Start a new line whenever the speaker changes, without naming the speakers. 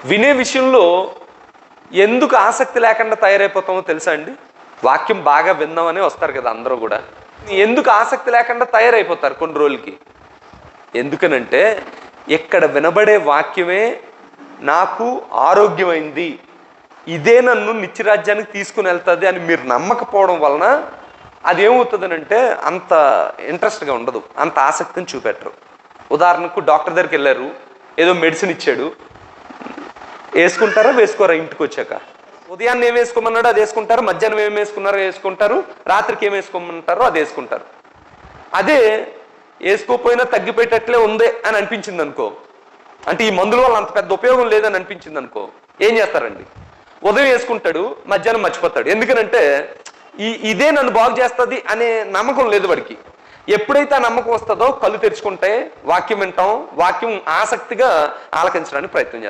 వినే విషయంలో ఎందుకు ఆసక్తి లేకుండా తయారైపోతామో తెలుసా అండి? వాక్యం బాగా విందామని వస్తారు కదా అందరూ కూడా. ఎందుకు ఆసక్తి లేకుండా తయారైపోతారు కొన్ని రోజులకి? ఎందుకనంటే ఇక్కడ వినబడే వాక్యమే నాకు ఆరోగ్యమైంది, ఇదే నన్ను నిత్యరాజ్యానికి తీసుకుని వెళ్తుంది అని మీరు నమ్మకపోవడం వలన అదేమవుతుందనంటే అంత ఇంట్రెస్ట్గా ఉండదు, అంత ఆసక్తిని చూపెట్టరు. ఉదాహరణకు డాక్టర్ దగ్గరికి వెళ్ళారు, ఏదో మెడిసిన్ ఇచ్చాడు, వేసుకుంటారా వేసుకోరా? ఇంటికి వచ్చాక ఉదయాన్నే ఏం వేసుకోమన్నాడో అది వేసుకుంటారు, మధ్యాహ్నం ఏం వేసుకున్నారో వేసుకుంటారు, రాత్రికి ఏం వేసుకోమంటారో అది వేసుకుంటారు. అదే వేసుకోపోయినా తగ్గిపోయేటట్లే ఉందే అని అనిపించింది అనుకో, అంటే ఈ మందుల వల్ల అంత పెద్ద ఉపయోగం లేదని అనిపించింది అనుకో, ఏం చేస్తారండి? ఉదయం వేసుకుంటాడు, మధ్యాహ్నం మర్చిపోతాడు. ఎందుకనంటే ఇదే నన్ను బాగు చేస్తుంది అనే నమ్మకం లేదు వాడికి. ఎప్పుడైతే ఆ నమ్మకం వస్తుందో కళ్ళు తెరుచుకుంటే వాక్యం వింటాం, వాక్యం ఆసక్తిగా ఆలకించడానికి ప్రయత్నం చేస్తాం.